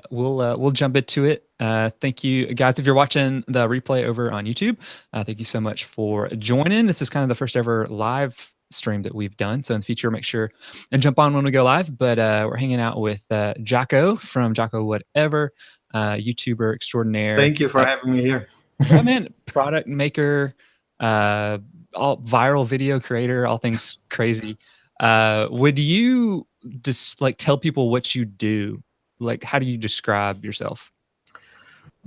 we'll jump into it. Thank you guys. If you're watching the replay over on YouTube, thank you so much for joining. This is kind of the first ever live stream that we've done. So in the future, make sure and jump on when we go live. But we're hanging out with Giaco from Giaco Whatever, YouTuber extraordinaire. Thank you for having me here. Yeah, man. Product maker, all viral video creator, all things crazy. Would you just like tell people what you do? Like, how do you describe yourself?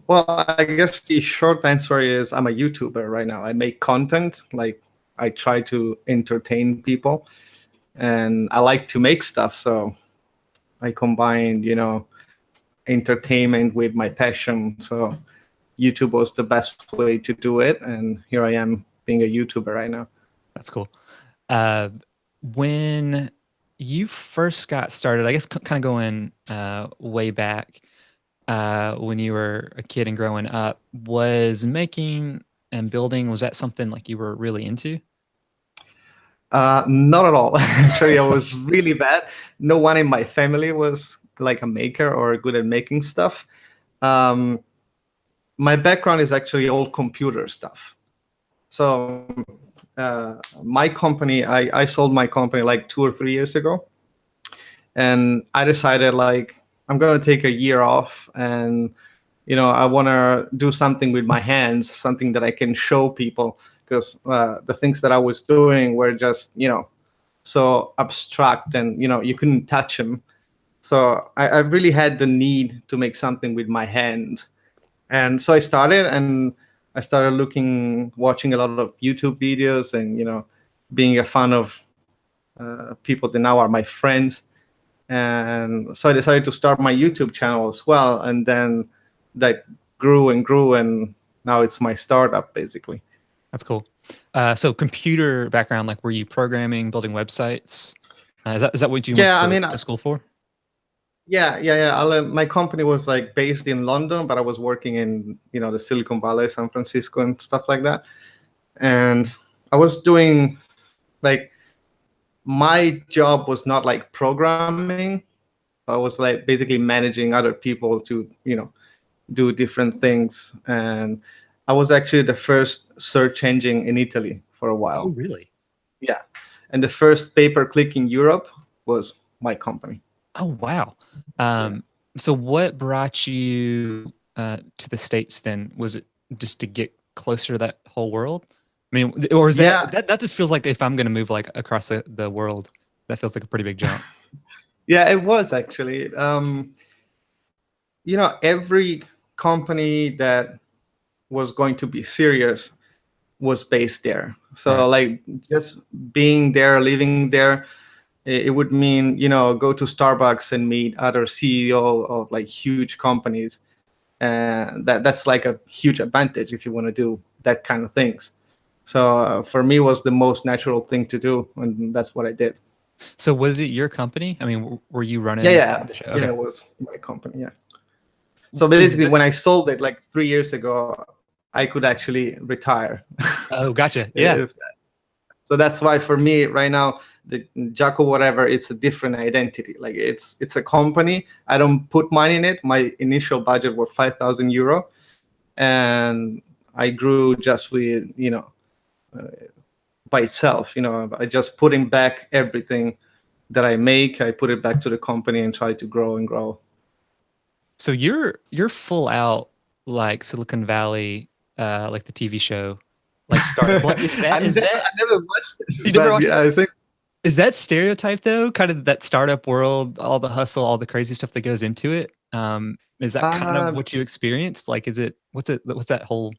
Well, I guess the short answer is I'm a YouTuber right now. I make content. Like, I try to entertain people, and I like to make stuff. So I combined, entertainment with my passion. So YouTube was the best way to do it, and here I am being a YouTuber right now. That's cool. When you first got started, I guess kind of going way back, when you were a kid and growing up, was making and building, was that something like you were really into? Not at all. Actually, I was really bad. No one in my family was like a maker or good at making stuff. My background is actually all computer stuff. So my company, I sold my company like 2 or 3 years ago. And I decided like, I'm going to take a year off and, I want to do something with my hands, something that I can show people, because the things that I was doing were just, so abstract and, you couldn't touch them. So I really had the need to make something with my hand. And so I started watching a lot of YouTube videos and, being a fan of people that now are my friends. And so I decided to start my YouTube channel as well. And then that grew and grew, and now it's my startup, basically. That's cool. So computer background, like were you programming, building websites? Is that what you went to school for? Yeah. My company was like based in London, but I was working in, the Silicon Valley, San Francisco and stuff like that. And I was doing like, my job was not like programming. I was like basically managing other people to, do different things. And I was actually the first search engine in Italy for a while. Oh, really? Yeah. And the first pay-per-click in Europe was my company. Oh, wow. So what brought you to the States then? Was it just to get closer to that whole world? I mean, or is that just feels like if I'm going to move like across the world, that feels like a pretty big jump. Yeah, it was actually. Every company that was going to be serious was based there. So like just being there, living there, it would mean, go to Starbucks and meet other CEO of like huge companies. And that's like a huge advantage if you want to do that kind of things. So for me, it was the most natural thing to do, and that's what I did. So was it your company? I mean, were you running the show? Okay. Yeah, it was my company, yeah. So basically, when I sold it like 3 years ago, I could actually retire. Oh, gotcha. Yeah. So that's why for me right now, the Giaco Whatever, it's a different identity. Like it's a company. I don't put money in it. My initial budget was €5,000, and I grew just with by itself. I just putting back everything that I make. I put it back to the company and try to grow and grow. So you're full out like Silicon Valley, like the TV show, like startup. Like, I never watched it. You never watched it? I think. Is that stereotype though? Kind of that startup world, all the hustle, all the crazy stuff that goes into it. Is that kind of what you experienced? Like, what's that whole?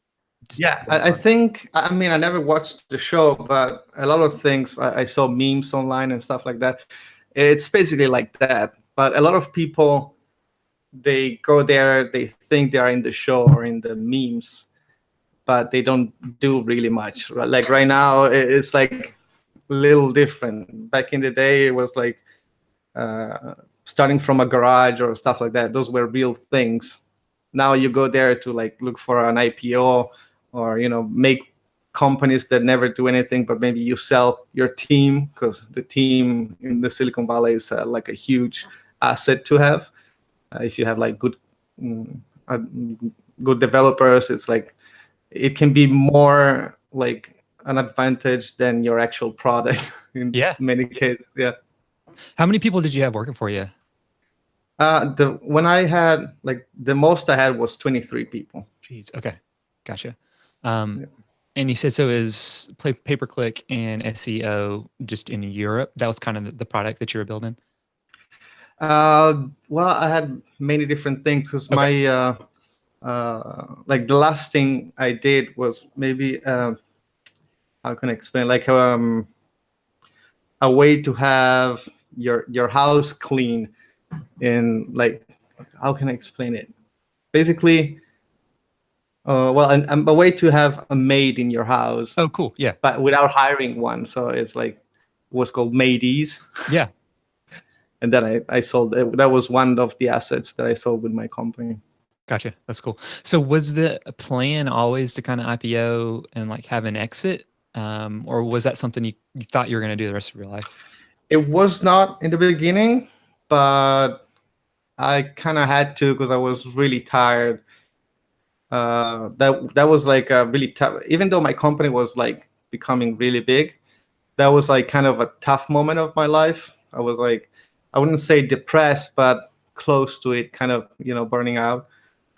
Yeah, I think. I mean, I never watched the show, but a lot of things I saw memes online and stuff like that. It's basically like that. But a lot of people, they go there, they think they are in the show or in the memes, but they don't do really much. Like right now, it's like a little different. Back in the day, it was like starting from a garage or stuff like that. Those were real things. Now you go there to like look for an IPO or make companies that never do anything, but maybe you sell your team, because the team in the Silicon Valley is like a huge asset to have. if you have like mm, uh, good developers, it's like it can be more like an advantage than your actual product in Yeah. many cases. Yeah. How many people did you have working for you? The when I had like the most I had was 23 people. Jeez. Okay. Gotcha. Um, Yeah. and you said so is pay per click and SEO just in Europe? That was kind of the product that you were building. Well, I had many different things because Okay. my like the last thing I did was maybe how can I explain, like a way to have your house clean in like, how can I explain it? Basically, well, a way to have a maid in your house, Oh, cool. Yeah. but without hiring one. So it's like was called Maidies, Yeah. and then I sold it. That was one of the assets that I sold with my company. Gotcha. That's cool. So was the plan always to kind of IPO and like have an exit? Or was that something you thought you were going to do the rest of your life? It was not in the beginning, but I kind of had to because I was really tired. That was like a really tough. Even though my company was like becoming really big, that was like kind of a tough moment of my life. I was like, I wouldn't say depressed, but close to it, kind of, burning out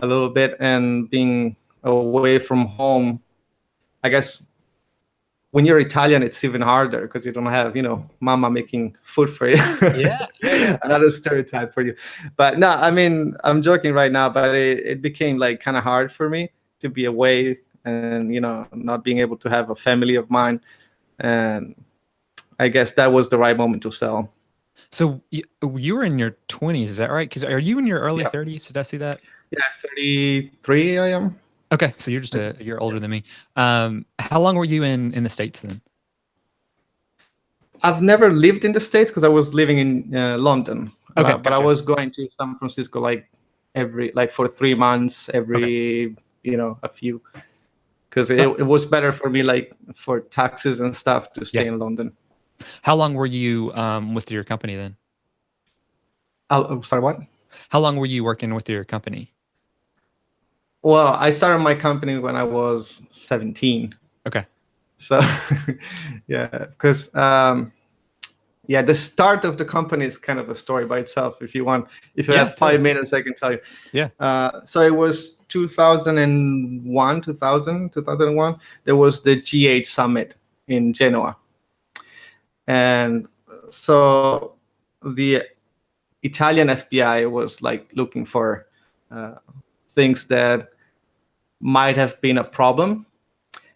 a little bit and being away from home. I guess when you're Italian, it's even harder because you don't have, mama making food for you. Yeah. Yeah. Another stereotype for you. But no, I mean, I'm joking right now, but it became like kind of hard for me to be away and, not being able to have a family of mine. And I guess that was the right moment to sell. So you were in your 20s, is that right? Because are you in your early Yeah. 30s? Did I see that? Yeah, 33 I am. Okay, so you're just a year older than me. How long were you in the States then? I've never lived in the States because I was living in London. Okay, But I gotcha. was going to San Francisco like for 3 months Okay, every, a few, because so it was better for me, like for taxes and stuff, to yeah. stay in London. How long were you with your company then? Sorry, what? How long were you working with your company? Well, I started my company when I was 17. Okay. So yeah, because yeah, the start of the company is kind of a story by itself. If you Yeah, have 5 minutes, I can tell you. Yeah. So it was 2001. There was the G8 summit in Genoa, and so the Italian FBI was like looking for things that might have been a problem,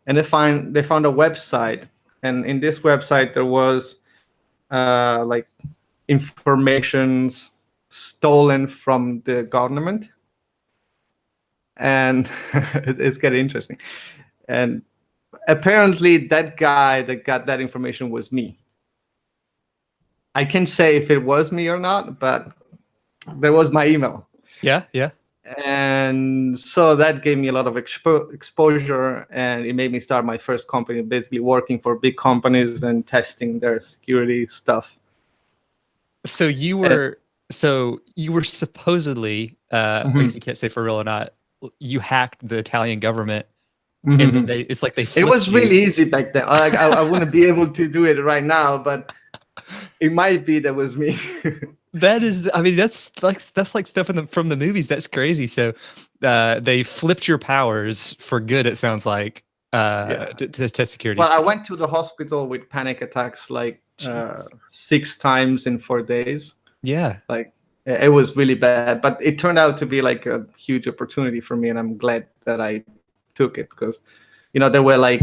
and they found a website, and in this website there was like informations stolen from the government, and it's getting interesting. And apparently that guy that got that information was me. I can't say if it was me or not, but there was my email. Yeah. Yeah. And so that gave me a lot of exposure, and it made me start my first company, basically working for big companies and testing their security stuff. So you were supposedly, I guess you can't say for real or not, you hacked the Italian government and then it's like they It flipped was you. really easy back then. I wouldn't be able to do it right now, but it might be that was me. That is, I mean, that's like stuff from the movies. That's crazy. So they flipped your powers for good, it sounds like, Yeah. to test security Well, I stuff. went to the hospital with panic attacks like Jeez. 6 times in 4 days. Yeah. Like it was really bad, but it turned out to be like a huge opportunity for me, and I'm glad that I took it because, there were like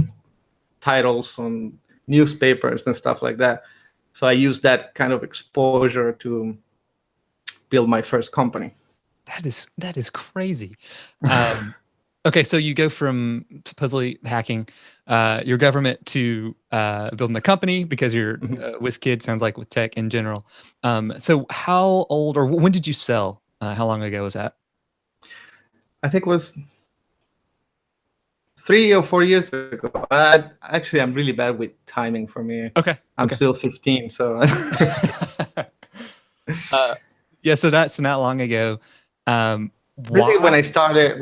titles on newspapers and stuff like that. So I used that kind of exposure to build my first company. That is crazy. Okay, so you go from supposedly hacking your government to building a company because you're a whiz kid, sounds like, with tech in general. So how old or when did you sell? How long ago was that? I think it was 3 or 4 years ago. Actually, I'm really bad with timing for me. Okay. I'm still 15, so. Yeah, so that's not long ago. Basically, when Why? I started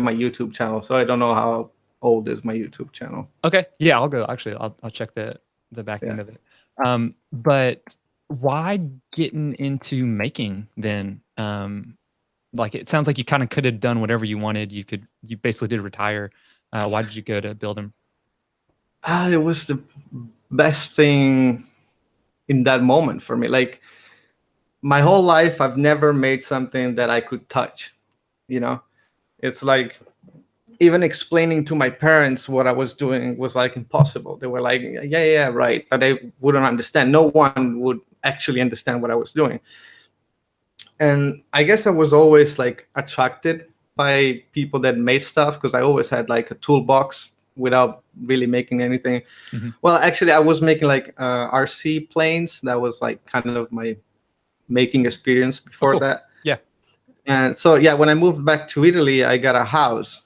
my YouTube channel, so I don't know how old is my YouTube channel. Okay, yeah, I'll go. Actually, I'll check the back Yeah. end of it. But why getting into making then? Like it sounds like you kind of could have done whatever you wanted. You basically did retire. Why did you go to build them? It was the best thing in that moment for me. Like my whole life, I've never made something that I could touch. You know, it's like even explaining to my parents what I was doing was like impossible. They were like, yeah, yeah, right. But they wouldn't understand. No one would actually understand what I was doing. And I guess I was always like attracted by people that made stuff because I always had like a toolbox without really making anything. Mhm. Well, actually, I was making like RC planes. That was like kind of my making experience Oh, before cool. that. Yeah. And so, yeah, when I moved back to Italy, I got a house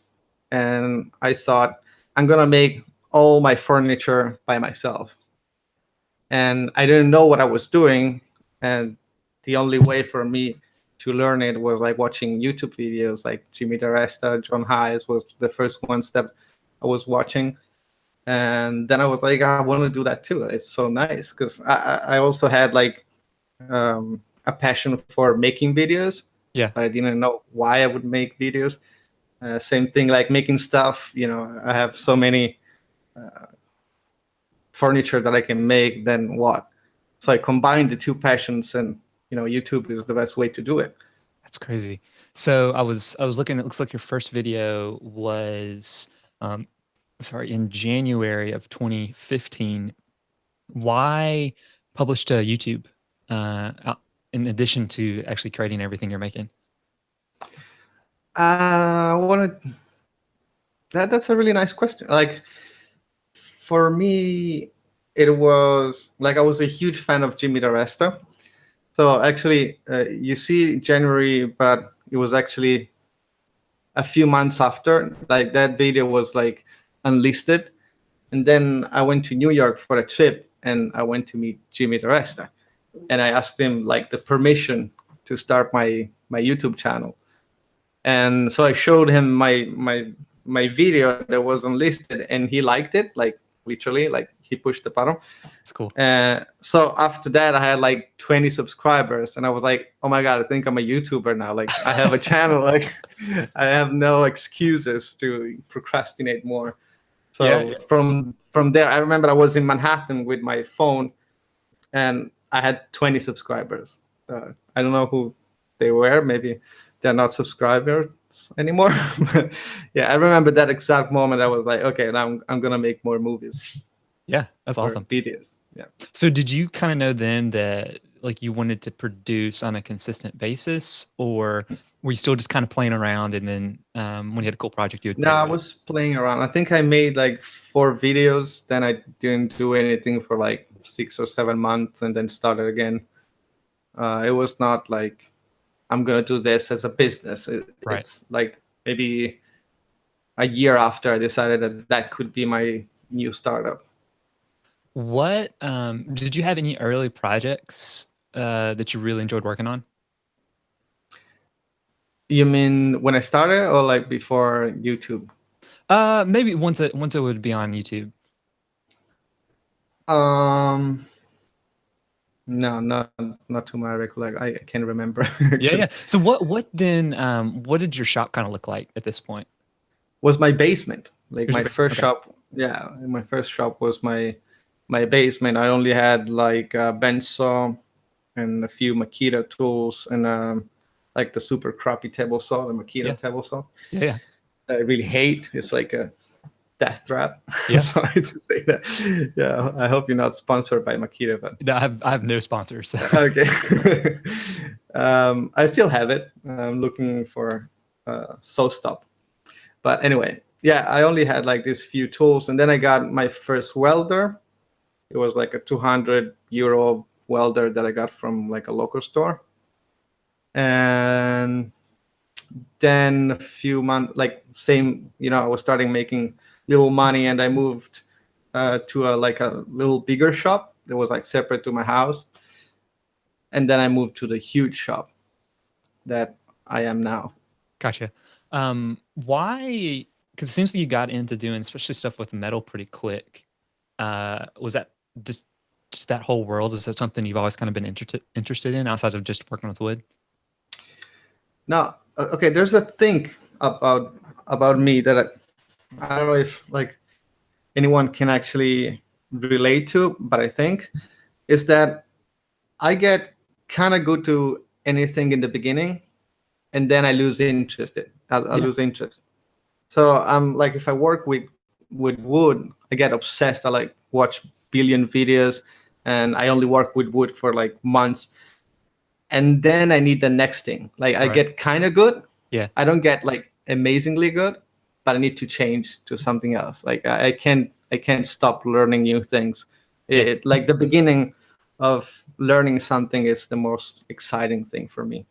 and I thought, I'm going to make all my furniture by myself. And I didn't know what I was doing. And the only way for me to learn it was like watching YouTube videos like Jimmy DeResta, John Hayes was the first ones that I was watching. And then I was like, I want to do that too. It's so nice because I also had like a passion for making videos. Yeah. I didn't know why I would make videos. Same thing like making stuff. I have so many furniture that I can make. Then what? So I combined the two passions, and YouTube is the best way to do it. That's crazy. So I was looking. It looks like your first video was, um, sorry, in January of 2015. Why publish to YouTube, in addition to actually creating everything you're making? I want to. That's a really nice question. Like for me, it was like I was a huge fan of Jimmy DeResta. So actually, you see January, but it was actually a few months after. Like that video was like unlisted, and then I went to New York for a trip, and I went to meet Jimmy DeResta, and I asked him like the permission to start my YouTube channel. And so I showed him my video that was unlisted, and he liked it, like literally, like he pushed the button. It's cool. So after that, I had like 20 subscribers, and I was like, "Oh my god, I think I'm a YouTuber now. Like I have a channel. Like I have no excuses to procrastinate more." Yeah, So yeah. from there, I remember I was in Manhattan with my phone, and I had 20 subscribers. I don't know who they were. Maybe they're not subscribers anymore. But yeah, I remember that exact moment. I was like, okay, now I'm gonna make more movies Yeah, that's or awesome. videos. Yeah. So did you kind of know then that like you wanted to produce on a consistent basis, or were you still just kind of playing around and then when you had a cool project you would No, put I it out? was playing around. I think I made like 4 videos. Then I didn't do anything for like 6 or 7 months, and then started again. It was not like I'm gonna do this as a business. Right. It's like maybe a year after I decided that that could be my new startup. What did you have any early projects that you really enjoyed working on? You mean when I started, or like before YouTube? Maybe once it would be on YouTube. Um, no, not to my recollect. I can't remember Yeah, yeah. actually. So what did your shop kind of look like at this point? Was my basement like Here's your my basement. first Okay. shop? Yeah, my first shop was my basement. I only had like a bench saw and a few Makita tools and like the super crappy table saw, the Yeah. Makita table saw. Yeah, yeah. I really hate. It's like a death trap. I'm Yeah. sorry to say that. Yeah, I hope you're not sponsored by Makita, but No, I have no sponsors. okay. I still have it. I'm looking for so stop. But anyway, yeah, I only had like these few tools, and then I got my first welder. It was like a 200 euro welder that I got from like a local store. And then a few months, like same, I was starting making little money, and I moved to a little bigger shop that was like separate to my house. And then I moved to the huge shop that I am now. Gotcha. Why? Because it seems like you got into doing especially stuff with metal pretty quick. Was that just just that whole world? Is that something you've always kind of been interested in outside of just working with wood? Now, okay, there's a thing about me that I don't know if like anyone can actually relate to, but I think is that I get kind of good to anything in the beginning, and then I lose interest. I Yeah. lose interest. So I'm like, if I work with wood, I get obsessed. I like watch billion videos, and I only work with wood for like months, and then I need the next thing. Like I Right. get kind of good. Yeah. I don't get like amazingly good, but I need to change to something else. Like I can't stop learning new things. Yeah. Like the beginning of learning something is the most exciting thing for me.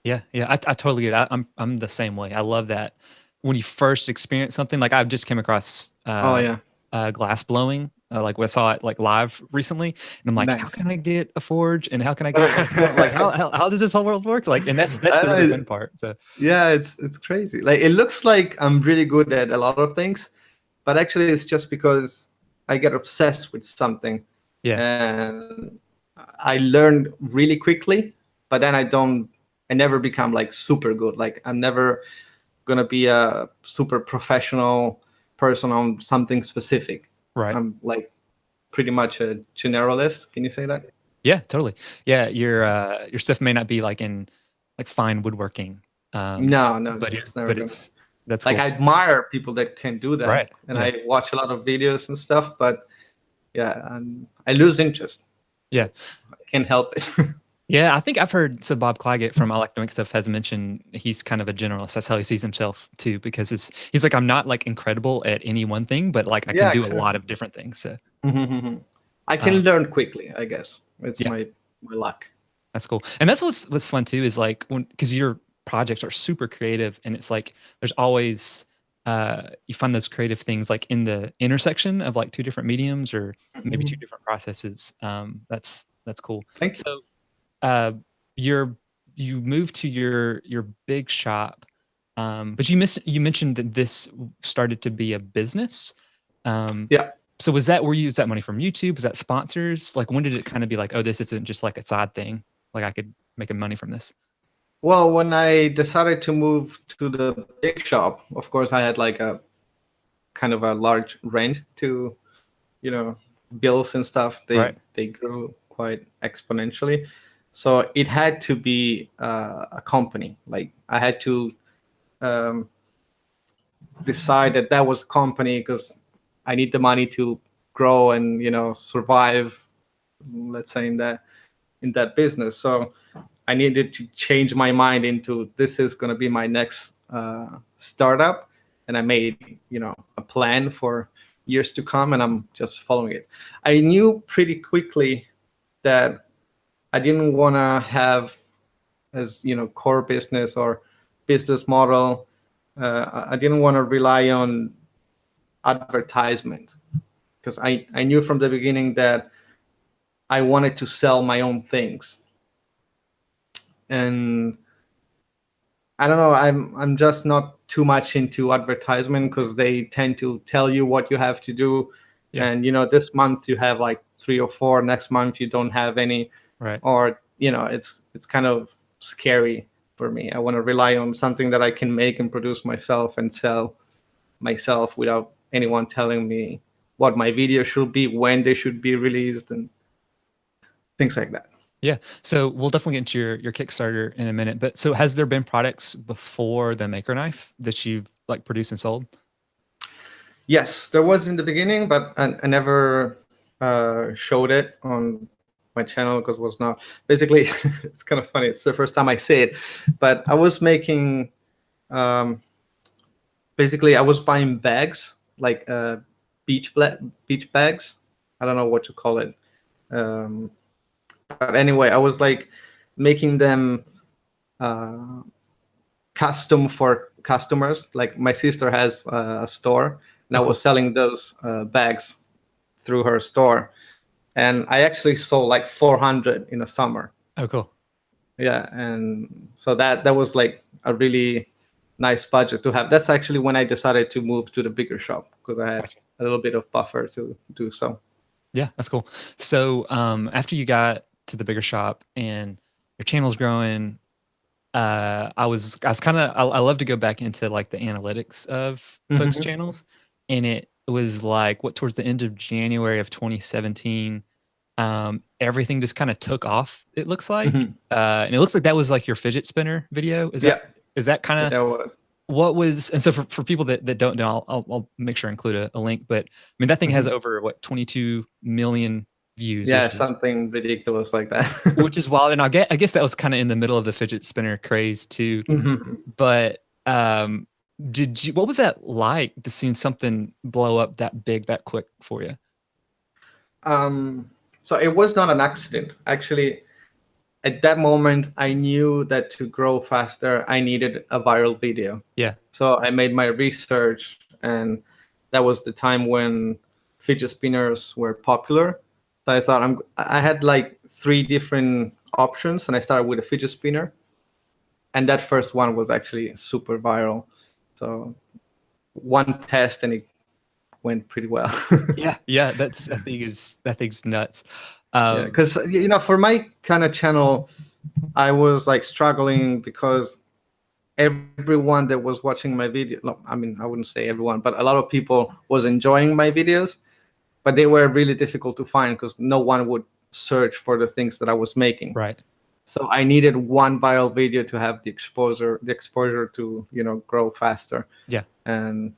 Yeah. Yeah. I totally get it. I'm the same way. I love that when you first experience something. Like I've just came across Oh yeah, glass blowing. Like we saw it like live recently, and I'm like, how nice. can I get a forge, and how can I get like how does this whole world work? Like, and that's I the really know, fun part. So yeah, it's crazy. Like it looks like I'm really good at a lot of things, but actually it's just because I get obsessed with something yeah, and I learn really quickly, but then I never become like super good. Like I'm never gonna be a super professional person on something specific. right. I'm like pretty much a generalist. Can you say that? Yeah, totally. Yeah, your stuff may not be like in like fine woodworking, No, no, but it's never but gonna. it's that's Like cool. I admire people that can do that, Right. and Yeah. I watch a lot of videos and stuff. But yeah, I lose interest. Yeah. I can't help it. Yeah, I think I've heard so Bob Claggett from I Like to Make Stuff has mentioned he's kind of a generalist. That's how he sees himself too, because he's like I'm not like incredible at any one thing, but like I can Yeah, do a lot exactly. of different things. So I can uh, learn quickly. I guess it's yeah, my luck. that's cool. And that's what's fun too is like when because your projects are super creative and it's like there's always you find those creative things like in the intersection of like two different mediums or maybe two Mhm. different processes. That's cool. Thank you. So uh, you're you moved to your big shop, but you mentioned that this started to be a business. Um, Yeah. so was that where you used that money from YouTube? Was that sponsors? Like when did it kind of be like, oh, this isn't just like a side thing? Like I could make money from this. Well, when I decided to move to the big shop, of course, I had like a kind of a large rent to, you know, bills and stuff. Right. They grew quite exponentially, so it had to be a company. Like I had to um, decide that that was a company because I need the money to grow and survive. Let's say in that business. So I needed to change my mind into this is going to be my next startup, and I made a plan for years to come, and I'm just following it. I knew pretty quickly that I didn't want to have as core business or business model. I didn't want to rely on advertisement because I knew from the beginning that I wanted to sell my own things. And I don't know. I'm just not too much into advertisement because they tend to tell you what you have to do, Yeah. and this month you have like 3 or 4. Next month you don't have any, Right. or it's kind of scary for me. I want to rely on something that I can make and produce myself and sell myself without anyone telling me what my video should be, when they should be released, and things like that. Yeah. So we'll definitely get into your Kickstarter in a minute. But so has there been products before the Maker Knife that you've like produced and sold? Yes, there was in the beginning, but I never showed it on my channel because it was not basically. It's kind of funny. It's the first time I say it, but I was making. Um, Basically, I was buying bags like beach bags. I don't know what to call it, um, but anyway, I was like making them uh, custom for customers. Like my sister has a store, and Oh, I cool. was selling those bags through her store. And I actually sold like 400 in a summer. Oh, cool. Yeah, and so that was like a really nice budget to have. That's actually when I decided to move to the bigger shop, because I had Gotcha. a little bit of buffer to do so. Yeah, that's cool. So after you got to the bigger shop and your channel's growing, I was kind of I love to go back into like the analytics of folks' Hmm. channels, and it was like what towards the end of January of 2017, everything just kind of took off. It looks like, Hmm. and it looks like that was like your fidget spinner video. Yeah, Is that kind of that was. what was? And so for people that don't know, I'll make sure I include a link. But I mean that thing has Mhm. over what 22 million views, Yeah, something ridiculous like that. which is wild. And I guess that was kind of in the middle of the fidget spinner craze too. Hmm. But what was that like to seeing something blow up that big that quick for you? Um, so it was not an accident. Actually, at that moment, I knew that to grow faster, I needed a viral video. Yeah. So I made my research, and that was the time when fidget spinners were popular. So I thought I had like three different options, and I started with a fidget spinner, and that first one was actually super viral. So one test, and it went pretty well. Yeah. Yeah. That thing's nuts. Yeah, Um, because for my kind of channel, I was like struggling because everyone that was watching my video, no, I mean, I wouldn't say everyone, but a lot of people was enjoying my videos, but they were really difficult to find because no one would search for the things that I was making. right. So I needed one viral video to have the exposure to grow faster, Yeah. and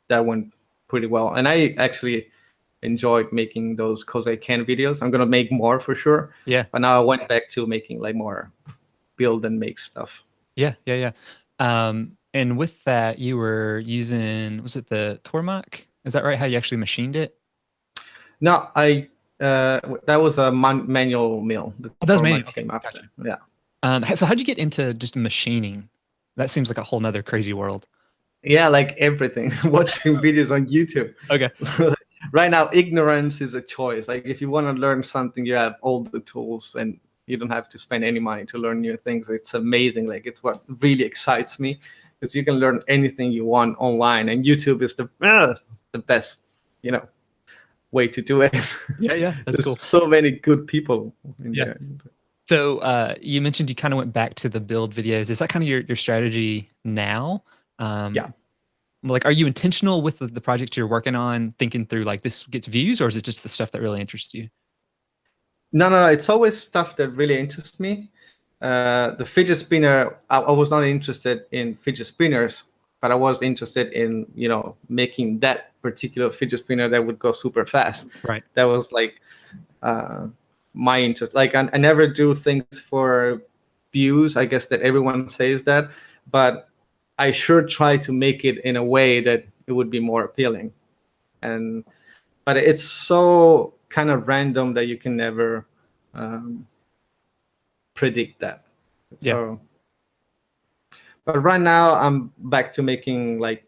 that went pretty well. And I actually enjoyed making those cause I can videos. I'm gonna make more for sure, Yeah. but now I went back to making like more build and make stuff. Yeah. Yeah. Yeah. And with that, you were using, was it the Tormach? Is that right? How you actually machined it? No, that was a manual mill. The Oh, that was manual. format Okay. came Gotcha. after. Yeah. So how'd you get into just machining? That seems like a whole nother crazy world. Yeah, like everything. Watching videos on YouTube. Okay. Right now, ignorance is a choice. Like if you want to learn something, you have all the tools, and you don't have to spend any money to learn new things. It's amazing. Like it's what really excites me, because you can learn anything you want online, and YouTube is the best, you know, way to do it. Yeah. Yeah. That's There's cool. so many good people in Yeah. there. So you mentioned you kind of went back to the build videos. Is that kind of your strategy now? Yeah. Like, are you intentional with the project you're working on, thinking through like this gets views, or is it just the stuff that really interests you? No. It's always stuff that really interests me. The fidget spinner, I was not interested in fidget spinners, but I was interested in, making that particular fidget spinner that would go super fast. Right. That was like my interest. Like I never do things for views. I guess that everyone says that, but I sure try to make it in a way that it would be more appealing. And but it's so kind of random that you can never um, predict that. Yeah. So, but right now I'm back to making like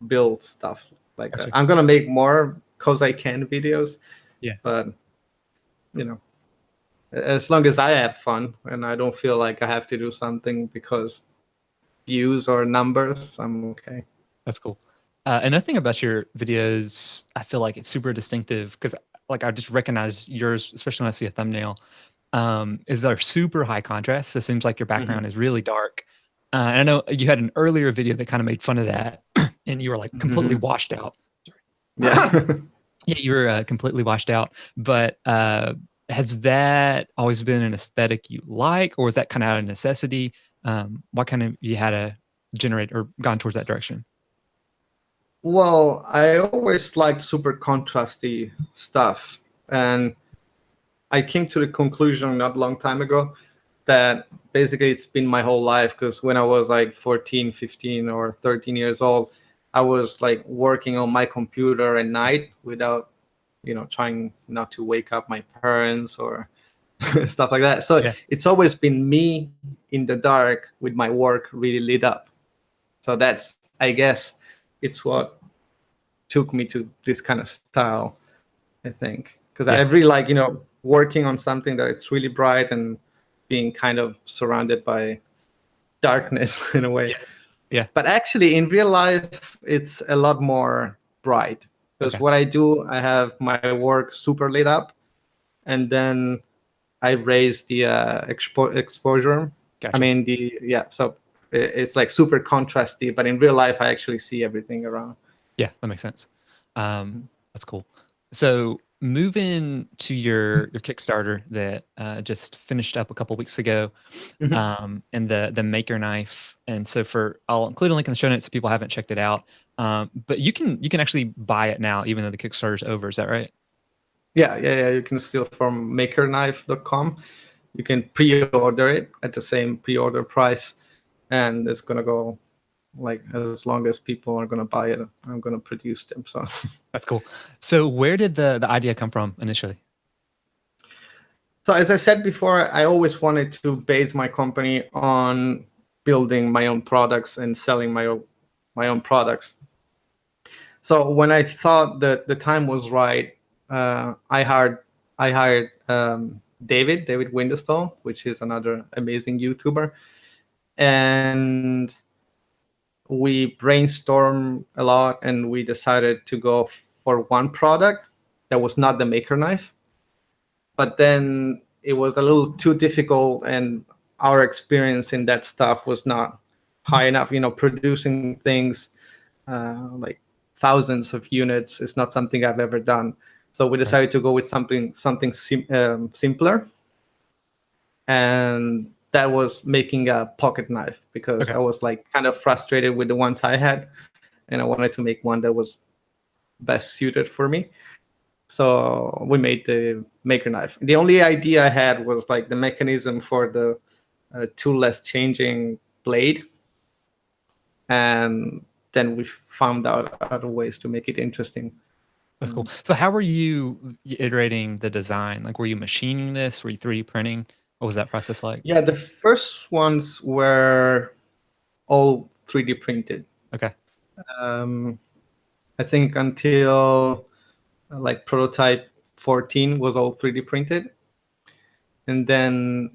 build stuff like that. Gotcha. I'm gonna make more cause I can videos, Yeah. but you know, as long as I have fun and I don't feel like I have to do something because views or numbers, I'm okay. That's cool. Another thing about your videos, I feel like it's super distinctive because like I just recognize yours, especially when I see a thumbnail, is they're super high contrast. So it seems like your Hmm. background is really dark. And I know you had an earlier video that kind of made fun of that, and you were like completely Hmm. washed out. Yeah. Yeah, you were completely washed out. But has that always been an aesthetic you like, or was that kind of out of necessity? What kind of you had to generate or gone towards that direction? Well, I always liked super contrasty stuff, and I came to the conclusion not a long time ago that basically it's been my whole life, because when I was like 14, 15, or 13 years old, I was like working on my computer at night without, trying not to wake up my parents or stuff like that. So Yeah. it's always been me in the dark with my work really lit up. So that's, I guess, it's what took me to this kind of style, I think, because Yeah. I really like, working on something that it's really bright and being kind of surrounded by darkness in a way. Yeah. But actually, in real life, it's a lot more bright, because Okay. what I do, I have my work super lit up, and then I raise the exposure. Gotcha. So it's like super contrasty, but in real life, I actually see everything around. Yeah, that makes sense. That's cool. So moving to your Kickstarter that just finished up a couple weeks ago, Mhm. and the Maker Knife. And so I'll include a link in the show notes if people haven't checked it out. But you can actually buy it now, even though the Kickstarter's over. Is that right? Yeah. You can steal from makerknife.com. You can pre-order it at the same pre-order price, and it's gonna go like as long as people are gonna buy it. I'm gonna produce them. So. That's cool. So where did the idea come from initially? So as I said before, I always wanted to base my company on building my own products and selling my own products. So when I thought that the time was right, I hired David Windestall, which is another amazing YouTuber, and we brainstormed a lot, and we decided to go for one product that was not the Maker Knife. But then it was a little too difficult, and our experience in that stuff was not high enough. Producing things like thousands of units is not something I've ever done. So we Right. decided to go with something simpler, and that was making a pocket knife, because Okay. I was like kind of frustrated with the ones I had, and I wanted to make one that was best suited for me. So we made the Maker Knife. The only idea I had was like the mechanism for the toolless changing blade, and then we found out other ways to make it interesting. That's cool. So how were you iterating the design? Like, were you machining this? Were you 3D printing? What was that process like? Yeah, the first ones were all 3D printed. Okay. Um, I think until like prototype 14 was all 3D printed. And then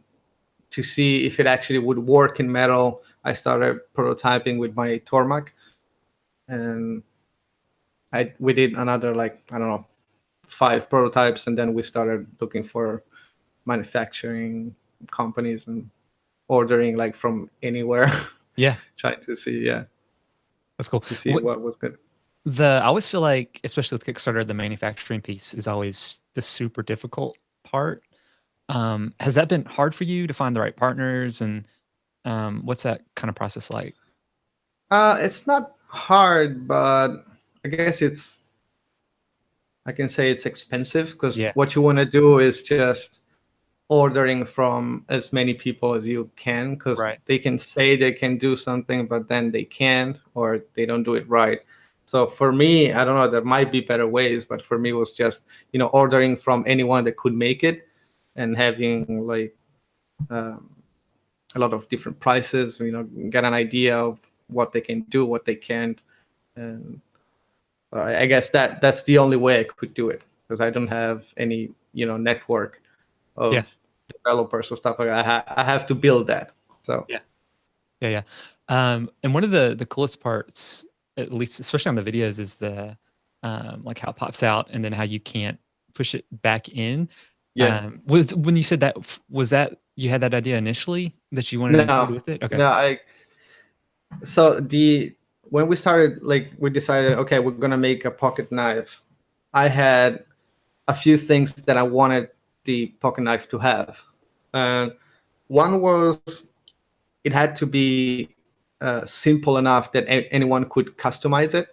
to see if it actually would work in metal, I started prototyping with my Tormac. And we did another, like, I don't know, 5 prototypes. And then we started looking for manufacturing companies and ordering like from anywhere, Yeah, trying to see, yeah, that's cool. to see what was good. I always feel like, especially with Kickstarter, the manufacturing piece is always the super difficult part. Has that been hard for you to find the right partners, and what's that kind of process like? It's not hard, but I guess I can say it's expensive, because Yeah. what you want to do is just ordering from as many people as you can, because Right. they can say they can do something, but then they can't, or they don't do it right. So for me, I don't know, there might be better ways, but for me it was just, ordering from anyone that could make it, and having like um, a lot of different prices, get an idea of what they can do, what they can't. And I guess that's the only way I could do it, because I don't have any, network Yeah. of developers or stuff like that. I have to build that. So Yeah. Yeah. Yeah. And one of the coolest parts, at least especially on the videos, is the like how it pops out and then how you can't push it back in. yeah, Was when you said that, was that you had that idea initially that you wanted to include no, with it? Okay. no, so when we started, like, we decided, okay, we're gonna make a pocket knife. I had a few things that I wanted the pocket knife to have. And one was, it had to be simple enough that anyone could customize it.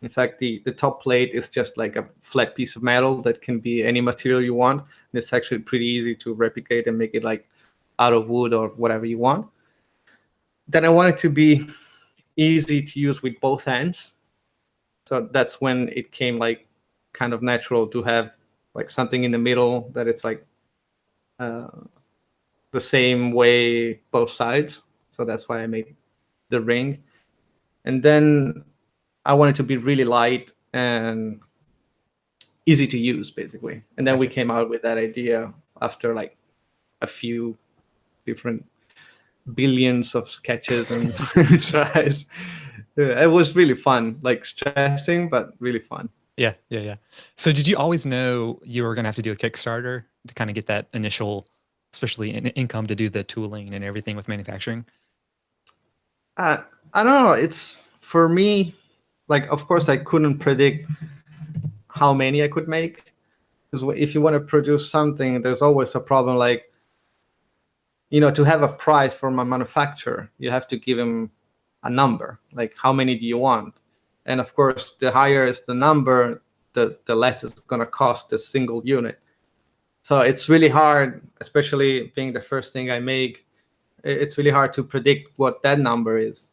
In fact, the top plate is just like a flat piece of metal that can be any material you want. And it's actually pretty easy to replicate and make it like out of wood or whatever you want. Then I want it to be easy to use with both hands. So that's when it came like kind of natural to have like something in the middle that it's like uh, the same way both sides. So that's why I made the ring. And then I want it to be really light and easy to use, basically. And then we Gotcha. came out with that idea after like a few different billions of sketches and tries. It was really fun, like stressing, but really fun. Yeah, yeah, yeah. So did you always know you were going to have to do a Kickstarter to kind of get that initial, especially income to do the tooling and everything with manufacturing? I don't know. It's for me, like, of course, I couldn't predict how many I could make. Because if you want to produce something, there's always a problem. Like, to have a price from a manufacturer, you have to give him a number. Like, how many do you want? And of course, the higher is the number, the less it's going to cost the single unit. So it's really hard, especially being the first thing I make. It's really hard to predict what that number is.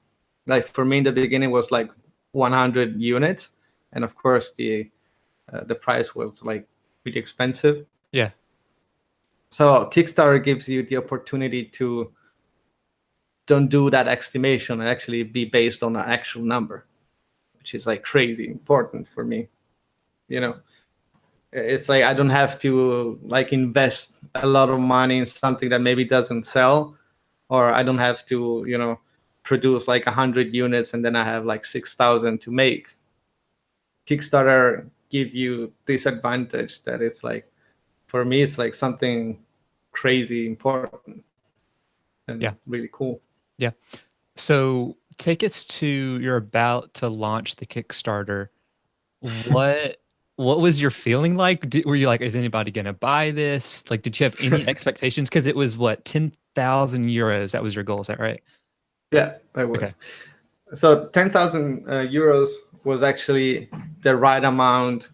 Like for me in the beginning was like 100 units, and of course the price was like really expensive. Yeah. So Kickstarter gives you the opportunity to don't do that estimation and actually be based on an actual number, which is like crazy important for me. It's like I don't have to like invest a lot of money in something that maybe doesn't sell, or I don't have to produce like 100 units and then I have like 6,000 to make. Kickstarter give you this advantage that it's like, for me, it's like something crazy important and really cool. Yeah. So take us to, you're about to launch the Kickstarter. What was your feeling like? Were you like, is anybody going to buy this? Like, did you have any expectations? Because it was what, 10,000 euros? That was your goal. Is that right? Yeah, I was. Okay. So 10,000 euros was actually the right amount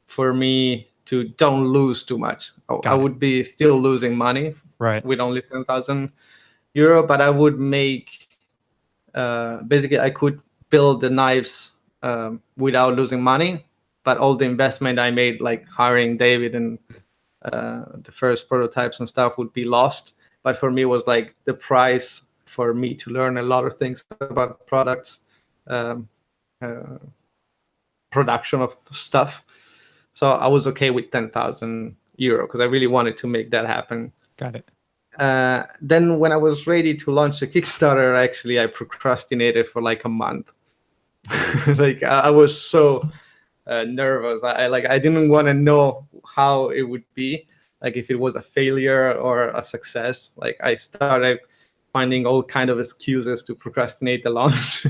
for me to don't lose too much. I would be still losing money with only 10,000 euro, but I would make, basically I could build the knives without losing money, but all the investment I made, like hiring David and the first prototypes and stuff, would be lost. But for me, it was like the price for me to learn a lot of things about products, production of stuff. So I was okay with 10,000 euro because I really wanted to make that happen. Got it. Then when I was ready to launch the Kickstarter, actually I procrastinated for like a month. Like I was so nervous. I didn't want to know how it would be, like if it was a failure or a success. Like I started finding all kind of excuses to procrastinate the launch.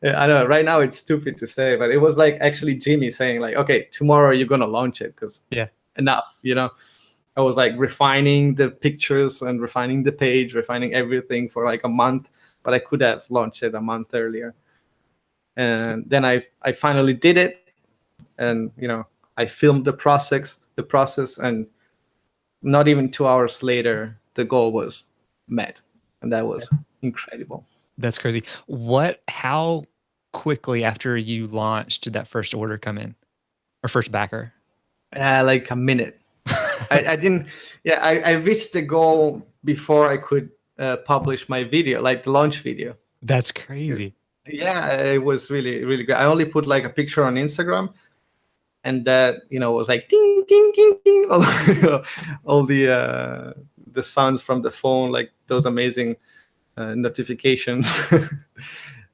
I know right now it's stupid to say, but it was like actually Jimmy saying like, okay, tomorrow you're gonna launch it because enough. I was like refining the pictures and refining the page, refining everything for like a month, but I could have launched it a month earlier. And then I finally did it, and I filmed the process, and not even 2 hours later, the goal was met, and that was incredible. That's crazy. How quickly after you launched did that first order come in, or first backer? Like a minute. I didn't. Yeah, I reached the goal before I could publish my video, like the launch video. That's crazy. Yeah, it was really, really great. I only put like a picture on Instagram, and that was like ding, ding, ding, ding, all the sounds from the phone, like those amazing notifications.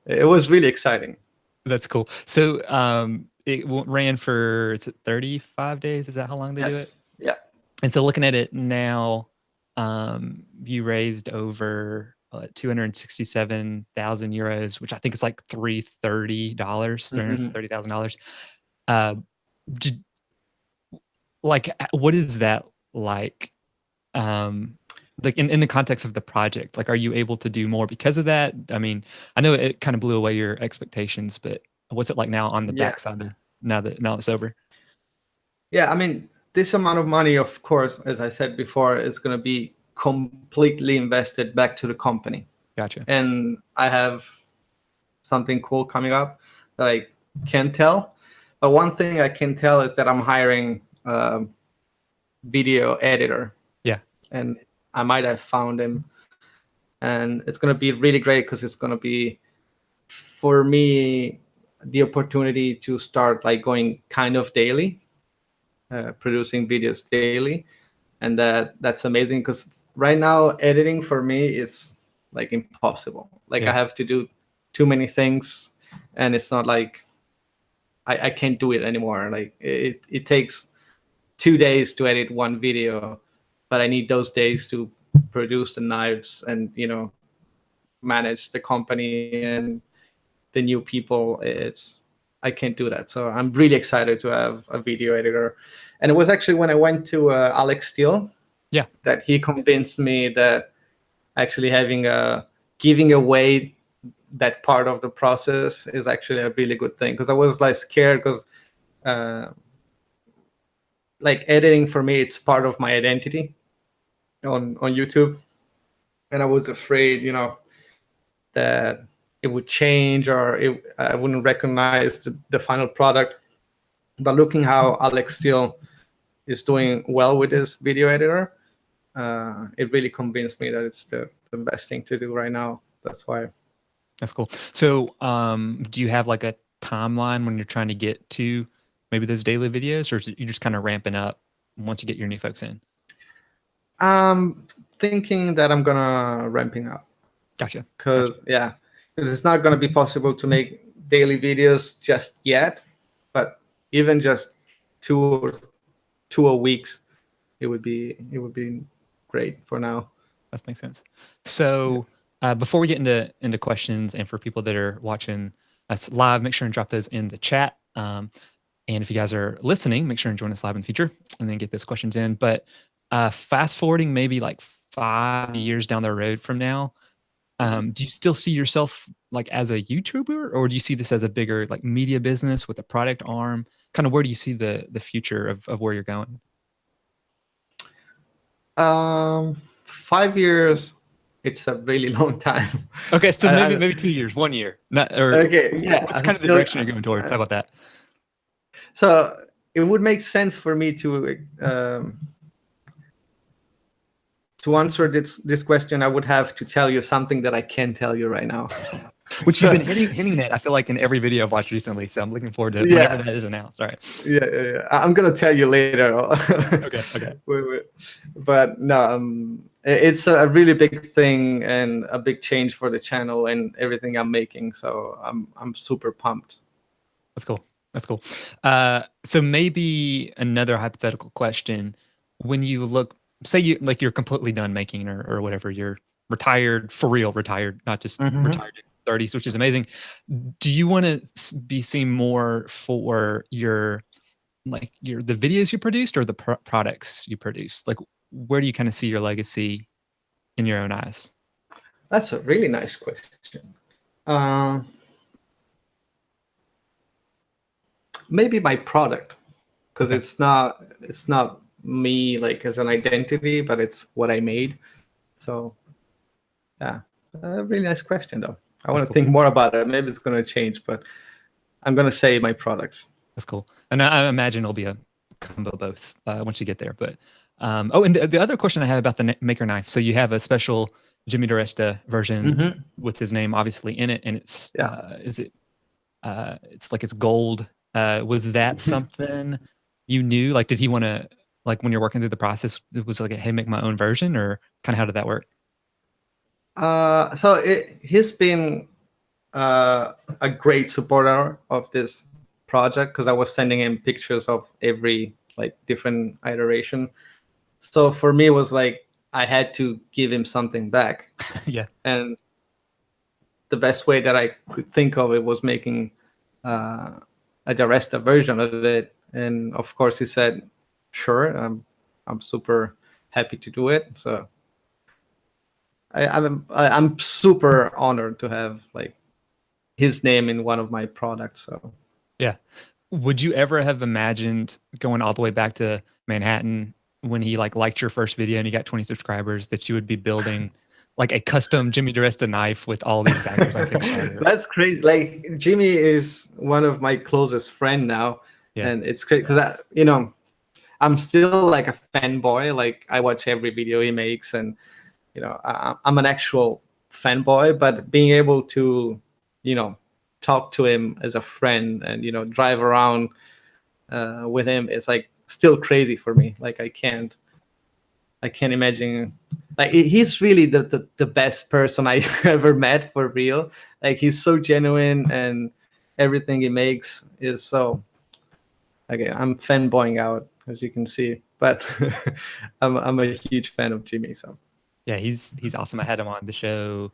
It was really exciting. That's cool. So it ran for, is it 35 days? Is that how long they do it? Yeah. And so looking at it now, you raised over 267,000 euros, which I think is like $330,000. Like, what is that like? Like in the context of the project, like, are you able to do more because of that? I mean, I know it kind of blew away your expectations, but what's it like now on the backside now it's over? Yeah, I mean, this amount of money, of course, as I said before, is going to be completely invested back to the company. Gotcha. And I have something cool coming up that I can't tell. But one thing I can tell is that I'm hiring a video editor. Yeah. And I might have found him. And it's going to be really great because it's going to be, for me, the opportunity to start like going kind of daily, producing videos daily. And that's amazing because right now editing for me is like impossible. Like I Yeah. have to do too many things, and it's not like I can't do it anymore. Like it takes 2 days to edit one video, but I need those days to produce the knives and manage the company and the new people. I can't do that. So I'm really excited to have a video editor. And it was actually when I went to Alex Steele Yeah. that he convinced me that actually having giving away that part of the process is actually a really good thing, because I was like scared, because uh, like editing for me, it's part of my identity on YouTube, and I was afraid that it would change, or I wouldn't recognize the final product. But looking how Alex Steele is doing well with his video editor, it really convinced me that it's the best thing to do right now. That's why. That's cool. So, do you have like a timeline when you're trying to get to maybe those daily videos, or is it you just kind of ramping up once you get your new folks in? Thinking that I'm gonna ramping up, Gotcha. Gotcha. because it's not gonna be possible to make daily videos just yet. But even just two a weeks, it would be great for now. That makes sense. So, before we get into questions, and for people that are watching us live, make sure and drop those in the chat. And if you guys are listening, make sure and join us live in the future, and then get those questions in. But fast forwarding maybe like 5 years down the road from now, do you still see yourself like as a YouTuber, or do you see this as a bigger like media business with a product arm? Kind of where do you see the future of where you're going? 5 years, it's a really long time. Okay, so I, maybe 2 years, 1 year, not or okay, yeah. what's I'm kind of the still, direction you're going towards? How about that? so it would make sense for me to answer this question. I would have to tell you something that I can't tell you right now. Which you've So, been hinting at, I feel like, in every video I've watched recently. So I'm looking forward to whenever yeah, that is announced. All right. yeah. I'm gonna tell you later. Okay. Okay. Wait. But no, it's a really big thing and a big change for the channel and everything I'm making. So I'm super pumped. That's cool. That's cool. So maybe another hypothetical question: when you look, say you're completely done making, or whatever, you're retired for real, retired, not just Mm-hmm. retired at 30s, which is amazing. Do you want to be seen more for the videos you produced, or the products you produced? Like, where do you kind of see your legacy in your own eyes? That's a really nice question. Uh, Maybe my product, because Okay. it's not me like as an identity, but it's what I made. So yeah, a really nice question though. I That's want to cool. think more about it. Maybe it's going to change, but I'm going to say my products. That's cool. And I imagine it'll be a combo both once you get there. But oh, and the other question I had about the Maker Knife. So you have a special Jimmy DiResta version Mm-hmm. with his name obviously in it, and it's Yeah. it's like it's gold. Was that something you knew? Like, did he want to, like, when you're working through the process, it was like, hey, make my own version, or kind of how did that work? He's been a great supporter of this project, because I was sending him pictures of every like different iteration. So for me, it was like I had to give him something back, Yeah. and the best way that I could think of it was making a DiResta version of it. And of course, he said, "Sure, I'm super happy to do it." So I'm super honored to have like his name in one of my products. So Yeah. Would you ever have imagined going all the way back to Manhattan when he like liked your first video and you got 20 subscribers that you would be building like a custom Jimmy DiResta knife with all these backers on Kickstarter? that's crazy. Like Jimmy is one of my closest friend now, Yeah. and it's great because I'm still like a fanboy. Like I watch every video he makes, and I'm an actual fanboy. But being able to, talk to him as a friend and drive around with him, it's like still crazy for me. Like I can't. I can't imagine. Like he's really the best person I ever met for real. Like he's so genuine, and everything he makes is so. Okay, I'm fanboying out, as you can see, but I'm a huge fan of Jimmy. So Yeah, he's awesome. I had him on the show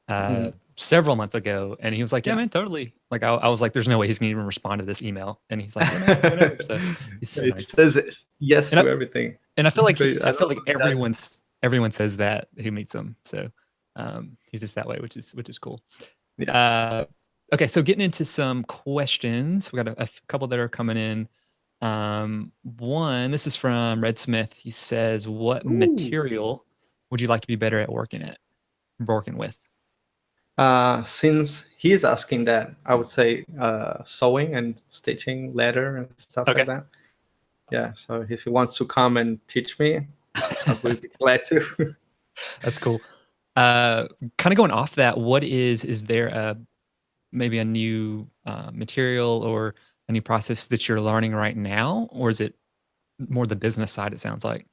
mm, several months ago, and he was like, "Yeah, yeah. man, totally." Like I was like, "There's no way he's gonna even respond to this email," and he's like, "Yeah, man, whatever." So he's so It nice. says yes And I, to everything. and I feel It's like great. I I love feel like when he does it. everyone says that who meets him. So he's just that way, which is cool. Yeah. Uh, okay, so getting into some questions, we got a couple that are coming in. One, this is from Red Smith. He says, "What Ooh. material would you like to be better at working with?" Since he's asking that, I would say sewing and stitching leather and stuff like Okay, that. Yeah. So if he wants to come and teach me, I would be glad to. that's cool. Kind of going off that, is there a maybe a new material or a new process that you're learning right now, or is it more the business side? It sounds like.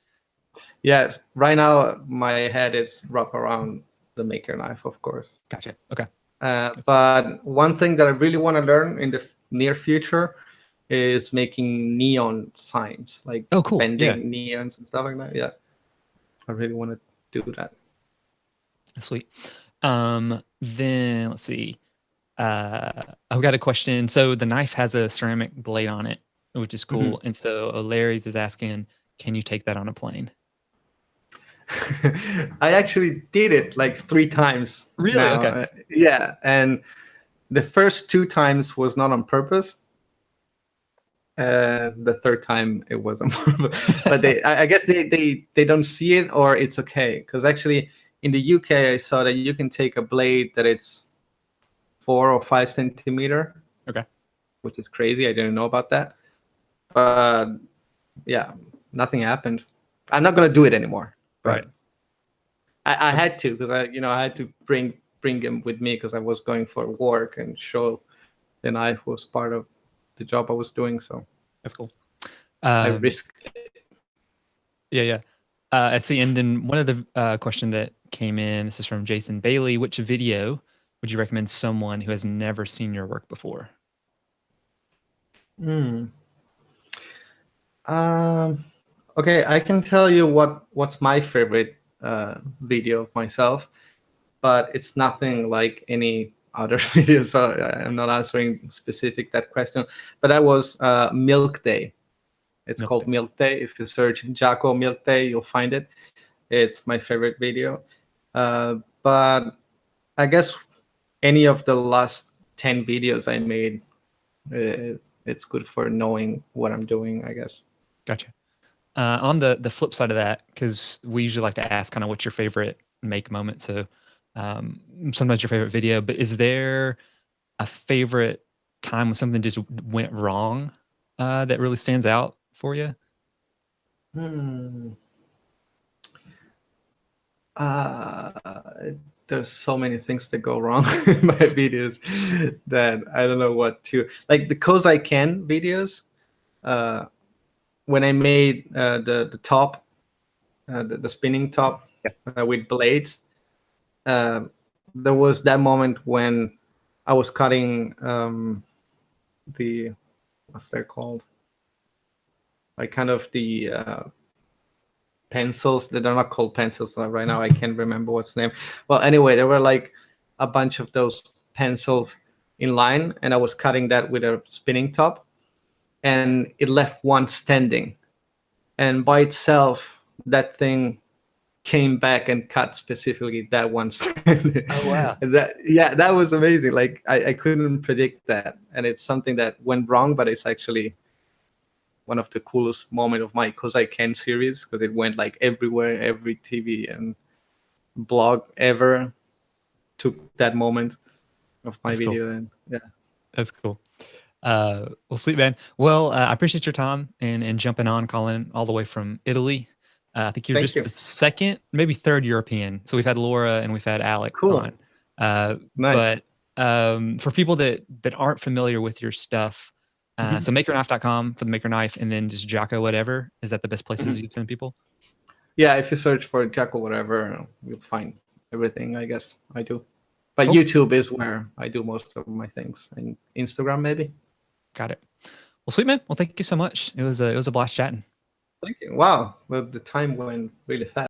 Yes. Right now, my head is wrapped around the Maker Knife, of course. Gotcha. Okay. But one thing that I really want to learn in the near future is making neon signs, like Oh, cool. Yeah. bending neons and stuff like that. Yeah, I really want to do that. Sweet. Then let's see. I've got a question. So the knife has a ceramic blade on it, which is Mhm. cool. And so Larry's is asking, can you take that on a plane? I actually did it like 3 times Really? now. Okay. Yeah, and the first 2 times was not on purpose. The third time it was on purpose, but I guess they don't see it, or it's okay. Because actually, in the UK, I saw that you can take a blade that it's 4 or 5 centimeter, Okay. which is crazy. I didn't know about that. But yeah, nothing happened. I'm not gonna do it anymore. Right. But I had to, because I had to bring him with me, because I was going for work and show the knife was part of the job I was doing. So That's cool. I risked it. Yeah, yeah. Let's see. And then one of the question that came in, this is from Jason Bailey. Which video would you recommend someone who has never seen your work before? Hmm. Okay, I can tell you what's my favorite video of myself, but it's nothing like any other video. So I'm not answering specific that question. But that was Milk Day. It's Milk called Day. Milk Day. If you search Giaco Milk Day, you'll find it. It's my favorite video. But I guess any of the last 10 videos I made, it's good for knowing what I'm doing, I guess. Gotcha. On the flip side of that, because we usually like to ask kind of what's your favorite make moment. So sometimes your favorite video, but is there a favorite time when something just went wrong that really stands out for you? Hmm. Uh, there's so many things that go wrong in my videos that I don't know what to like. The cause I can videos. When I made the top, the spinning top with blades, there was that moment when I was cutting the what's that called? Like kind of the pencils that are not called pencils right now. I can't remember what's the name. Well, anyway, there were like a bunch of those pencils in line, and I was cutting that with a spinning top, and it left one standing. And by itself, that thing came back and cut specifically that one standing. Oh wow, And that was amazing. Like I couldn't predict that, and it's something that went wrong, but it's actually one of the coolest moment of my Cause I Can series, because it went like everywhere. Every TV and blog ever took that moment of my that's cool. video, and yeah. That's cool. Well, sweet man. Well, I appreciate your time and jumping on, calling all the way from Italy. I think you're Thank just you. the second, maybe third European. So we've had Laura and we've had Alec Cool. on. Uh, Nice. but for people that aren't familiar with your stuff, Mhm. so makerknife.com for the Maker Knife, and then just Giaco Whatever. Is that the best places Mhm. you'd send people? Yeah, if you search for Giaco Whatever, you'll find everything, I guess I do. But Cool. YouTube is where I do most of my things, and Instagram maybe. Got it. Well, sweet, man. Well, thank you so much. It was a blast chatting. Thank you. Wow, well, the time went really fast.